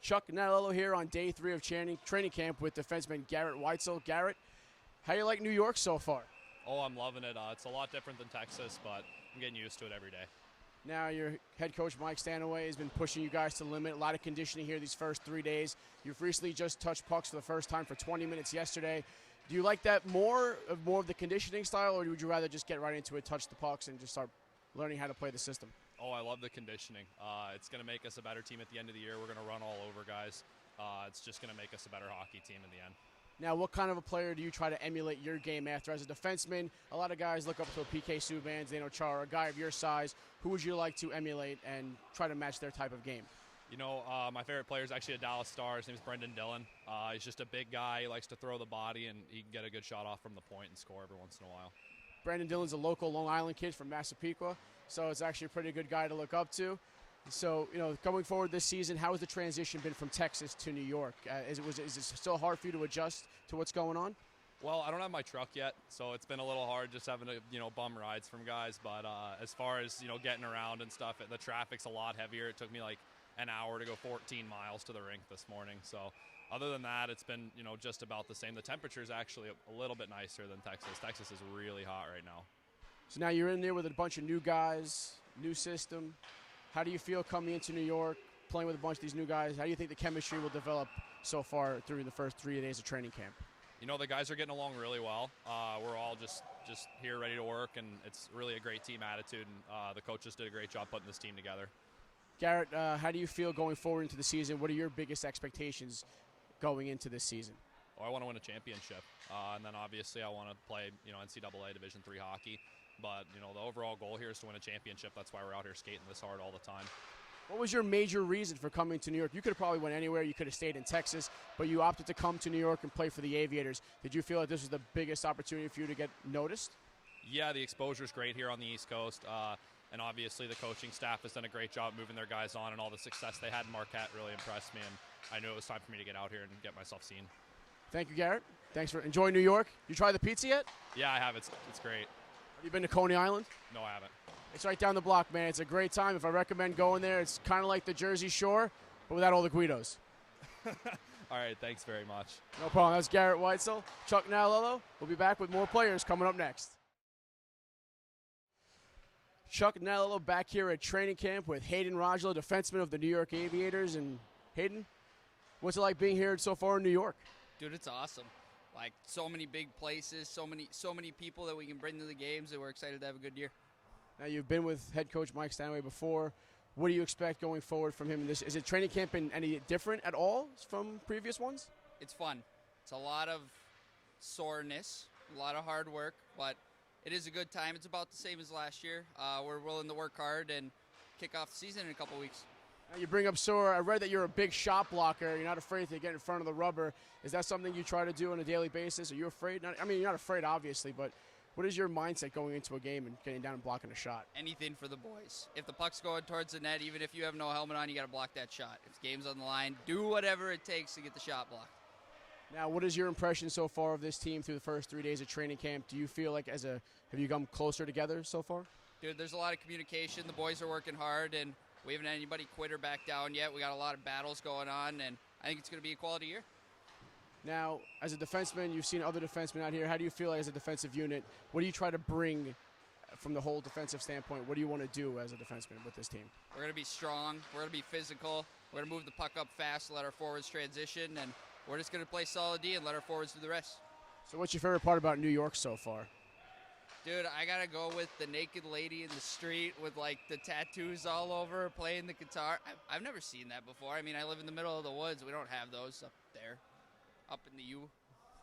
Chuck Nalello here on day 3 of training camp with defenseman Garrett Weitzel. Garrett, how you like New York so far? Oh, I'm loving it. It's a lot different than Texas, but I'm getting used to it every day. Now your head coach Mike Stanaway has been pushing you guys to the limit. A lot of conditioning here these first 3 days. You've recently just touched pucks for the first time for 20 minutes yesterday. Do you like that more of the conditioning style, or would you rather just get right into it, touch the pucks, and just start learning how to play the system? Oh, I love the conditioning. It's going to make us a better team at the end of the year. We're going to run all over guys. It's just going to make us a better hockey team in the end. Now, what kind of a player do you try to emulate your game after? As a defenseman, a lot of guys look up to a PK Subban, Zdeno Chara, a guy of your size. Who would you like to emulate and try to match their type of game? You know, my favorite player is actually a Dallas Star. His name is Brendan Dillon. He's just a big guy. He likes to throw the body, and he can get a good shot off from the point and score every once in a while. Brandon Dillon's a local Long Island kid from Massapequa, so it's actually a pretty good guy to look up to. So, going forward this season, how has the transition been from Texas to New York? Is it still hard for you to adjust to what's going on? Well, I don't have my truck yet, so it's been a little hard just having to, bum rides from guys. But as far as, getting around and stuff, the traffic's a lot heavier. It took me like an hour to go 14 miles to the rink this morning. So other than that, it's been, just about the same. The temperature's actually a little bit nicer than Texas. Texas is really hot right now. So now you're in there with a bunch of new guys, new system. How do you feel coming into New York, playing with a bunch of these new guys? How do you think the chemistry will develop so far through the first 3 days of training camp? The guys are getting along really well. We're all just here ready to work, and it's really a great team attitude, and the coaches did a great job putting this team together. Garrett, how do you feel going forward into the season? What are your biggest expectations going into this season? I want to win a championship, and then obviously I want to play, NCAA Division III hockey. But, the overall goal here is to win a championship. That's why we're out here skating this hard all the time. What was your major reason for coming to New York? You could have probably went anywhere. You could have stayed in Texas, but you opted to come to New York and play for the Aviators. Did you feel like this was the biggest opportunity for you to get noticed? Yeah, the exposure is great here on the East Coast. And obviously the coaching staff has done a great job moving their guys on, and all the success they had in Marquette really impressed me. And I knew it was time for me to get out here and get myself seen. Thank you, Garrett. Thanks for enjoying New York. You tried the pizza yet? Yeah, I have. It's great. Have you been to Coney Island? No, I haven't. It's right down the block, man. It's a great time. If I recommend going there, it's kind of like the Jersey Shore, but without all the Guidos. All right, thanks very much. No problem. That's Garrett Weitzel. Chuck Nalello. We'll be back with more players coming up next. Chuck Nalello back here at training camp with Hayden Rogela, defenseman of the New York Aviators. And Hayden, what's it like being here so far in New York? Dude, it's awesome. Like, so many big places, so many people that we can bring to the games, and we're excited to have a good year. Now, you've been with head coach Mike Stanaway before. What do you expect going forward from him in this? Is it training camp any different at all from previous ones? It's fun. It's a lot of soreness, a lot of hard work, but it is a good time. It's about the same as last year. We're willing to work hard and kick off the season in a couple weeks. Now you bring up sore. I read that you're a big shot blocker. You're not afraid to get in front of the rubber. Is that something you try to do on a daily basis? Are you afraid? You're not afraid, obviously, but what is your mindset going into a game and getting down and blocking a shot? Anything for the boys. If the puck's going towards the net, even if you have no helmet on, you got to block that shot. If the game's on the line, do whatever it takes to get the shot blocked. Now, what is your impression so far of this team through the first 3 days of training camp? Do you feel like have you come closer together so far? Dude, there's a lot of communication. The boys are working hard, and we haven't had anybody quit or back down yet. We got a lot of battles going on, and I think it's going to be a quality year. Now, as a defenseman, you've seen other defensemen out here. How do you feel like as a defensive unit? What do you try to bring from the whole defensive standpoint? What do you want to do as a defenseman with this team? We're going to be strong. We're going to be physical. We're going to move the puck up fast, let our forwards transition, and we're just going to play solid D and let our forwards do the rest. So what's your favorite part about New York so far? Dude, I got to go with the naked lady in the street with, like, the tattoos all over her playing the guitar. I've never seen that before. I mean, I live in the middle of the woods. We don't have those up there, up in the U.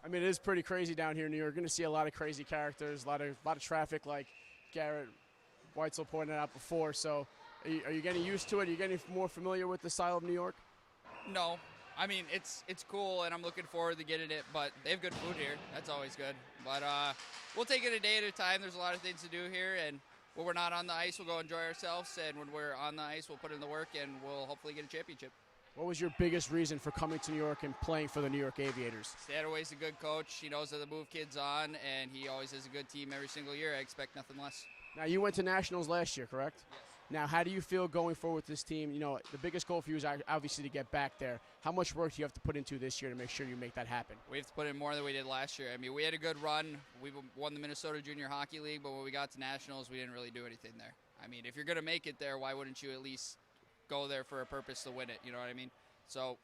I mean, it is pretty crazy down here in New York. You're going to see a lot of crazy characters, a lot of traffic, like Garrett Weitzel pointed out before. So are you getting used to it? Are you getting more familiar with the style of New York? No. I mean, it's cool, and I'm looking forward to getting it, but they have good food here. That's always good. But we'll take it a day at a time. There's a lot of things to do here, and when we're not on the ice, we'll go enjoy ourselves, and when we're on the ice, we'll put in the work, and we'll hopefully get a championship. What was your biggest reason for coming to New York and playing for the New York Aviators? Stanaway's a good coach. He knows how to move kids on, and he always has a good team every single year. I expect nothing less. Now, you went to Nationals last year, correct? Yes. Now, how do you feel going forward with this team? You know, the biggest goal for you is obviously to get back there. How much work do you have to put into this year to make sure you make that happen? We have to put in more than we did last year. I mean, we had a good run. We won the Minnesota Junior Hockey League, but when we got to Nationals, we didn't really do anything there. I mean, if you're going to make it there, why wouldn't you at least go there for a purpose to win it? You know what I mean? So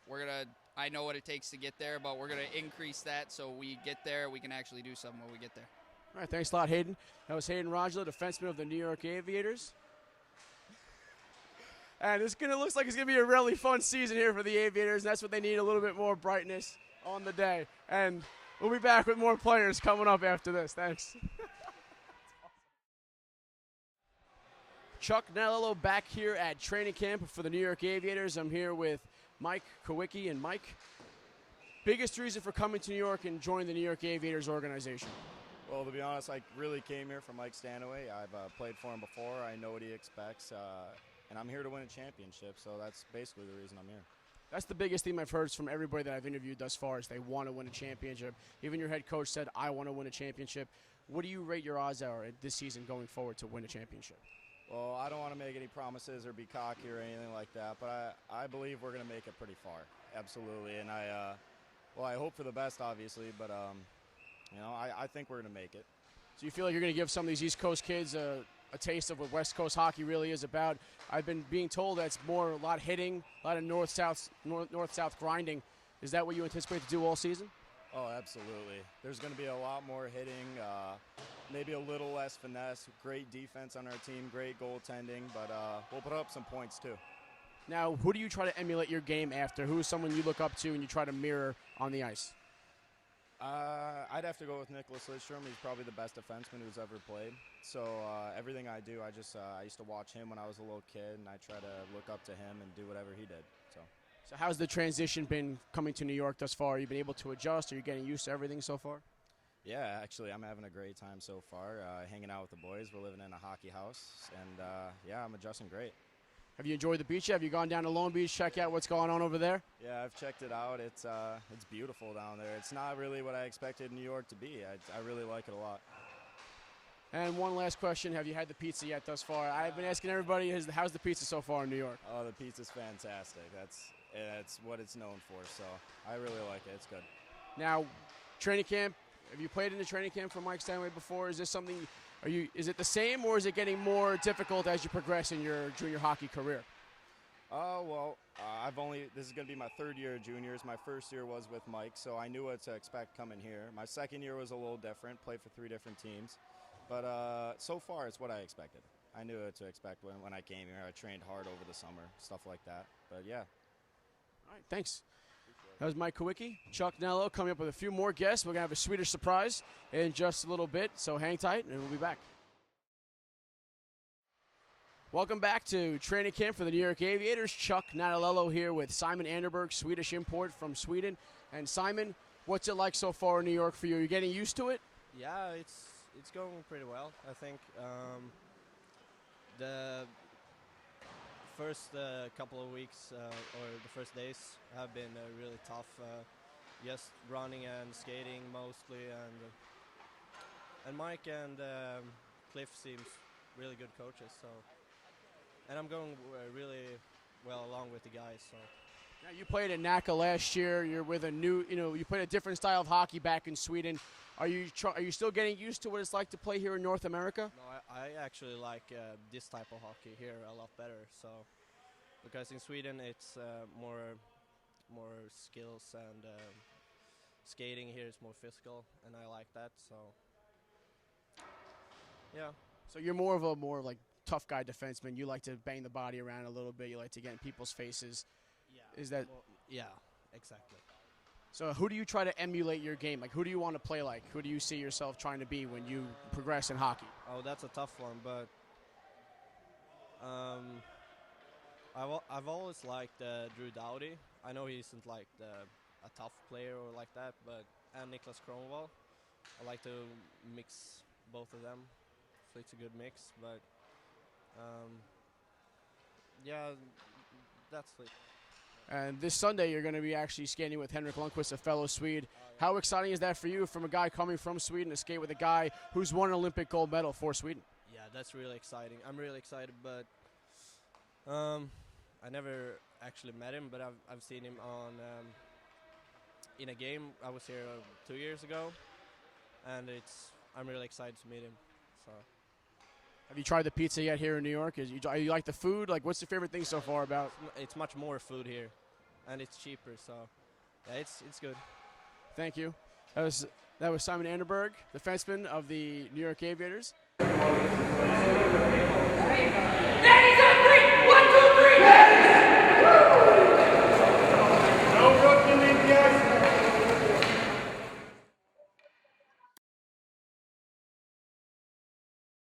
I know what it takes to get there, but we're going to increase that so we get there, we can actually do something when we get there. All right, thanks a lot, Hayden. That was Hayden Rogula, defenseman of the New York Aviators. And looks like it's going to be a really fun season here for the Aviators, and that's what they need, a little bit more brightness on the day. And we'll be back with more players coming up after this. Thanks. Chuck Nalillo back here at training camp for the New York Aviators. I'm here with Mike Kowicki. And Mike, biggest reason for coming to New York and joining the New York Aviators organization? Well, to be honest, I really came here for Mike Stanaway. I've played for him before. I know what he expects. And I'm here to win a championship, so that's basically the reason I'm here. That's the biggest theme I've heard from everybody that I've interviewed thus far is they want to win a championship. Even your head coach said, I want to win a championship. What do you rate your odds are this season going forward to win a championship? Well, I don't want to make any promises or be cocky or anything like that, but I believe we're going to make it pretty far, absolutely. And I hope for the best, obviously, but I think we're going to make it. So you feel like you're going to give some of these East Coast kids a taste of what West Coast hockey really is about? I've been being told that it's a lot hitting, a lot of north-south grinding. Is that what you anticipate to do all season? Oh, absolutely. There's going to be a lot more hitting, maybe a little less finesse, great defense on our team, great goaltending, but we'll put up some points too. Now, who do you try to emulate your game after? Who is someone you look up to and you try to mirror on the ice? I'd have to go with Nicholas Lidstrom. He's probably the best defenseman who's ever played. So everything I do, I used to watch him when I was a little kid, and I try to look up to him and do whatever he did. So how's the transition been coming to New York thus far? Have you been able to adjust? Are you getting used to everything so far? Yeah, actually, I'm having a great time so far, hanging out with the boys. We're living in a hockey house, and I'm adjusting great. Have you enjoyed the beach yet? Have you gone down to Long Beach, check out what's going on over there? Yeah, I've checked it out. It's beautiful down there. It's not really what I expected New York to be. I really like it a lot. And one last question. Have you had the pizza yet thus far? I've been asking everybody, how's the pizza so far in New York? Oh, the pizza's fantastic. That's what it's known for, so I really like it. It's good. Now, training camp, have you played in the training camp for Mike Stanaway before? Is this something, is it the same or is it getting more difficult as you progress in your junior hockey career? This is going to be my third year of juniors. My first year was with Mike, so I knew what to expect coming here. My second year was a little different, played for 3 different teams. But so far, it's what I expected. I knew what to expect when I came here. I trained hard over the summer, stuff like that. But, yeah. All right, thanks. That was Mike Kowicki. Chuck Nalillo coming up with a few more guests. We're going to have a Swedish surprise in just a little bit, so hang tight, and we'll be back. Welcome back to training camp for the New York Aviators. Chuck Nalillo here with Simon Anderberg, Swedish import from Sweden. And Simon, what's it like so far in New York for you? Are you getting used to it? Yeah, it's going pretty well. I think the first couple of weeks or the first days have been really tough. Just running and skating mostly, and Mike and Cliff seems really good coaches. So, and I'm going really well along with the guys. So. Now, you played at Nacka last year. You're with a new, you played a different style of hockey back in Sweden. Are you still getting used to what it's like to play here in North America? No, I actually like this type of hockey here a lot better. So, because in Sweden it's more skills and skating here is more physical, and I like that. So, yeah. So you're more of a like tough guy defenseman. You like to bang the body around a little bit. You like to get in people's faces. Yeah. Is that? Yeah, exactly. So who do you try to emulate your game? Like, who do you want to play like? Who do you see yourself trying to be when you progress in hockey? Oh, that's a tough one, but I've always liked Drew Doughty. I know he isn't like a tough player or like that, and Niklas Kronwall. I like to mix both of them, so it's a good mix. But yeah, that's it. And this Sunday, you're going to be actually skating with Henrik Lundqvist, a fellow Swede. Yeah. How exciting is that for you, from a guy coming from Sweden to skate with a guy who's won an Olympic gold medal for Sweden? Yeah, that's really exciting. I'm really excited, but I never actually met him, but I've seen him on in a game. I was here 2 years ago, and I'm really excited to meet him. So. Have you tried the pizza yet here in New York? You like the food? Like, what's your favorite thing so far about? It's much more food here, and it's cheaper. So, yeah, it's good. Thank you. That was Simon Anderberg, defenseman of the New York Aviators. Daddy's hungry! 1, 2, 3!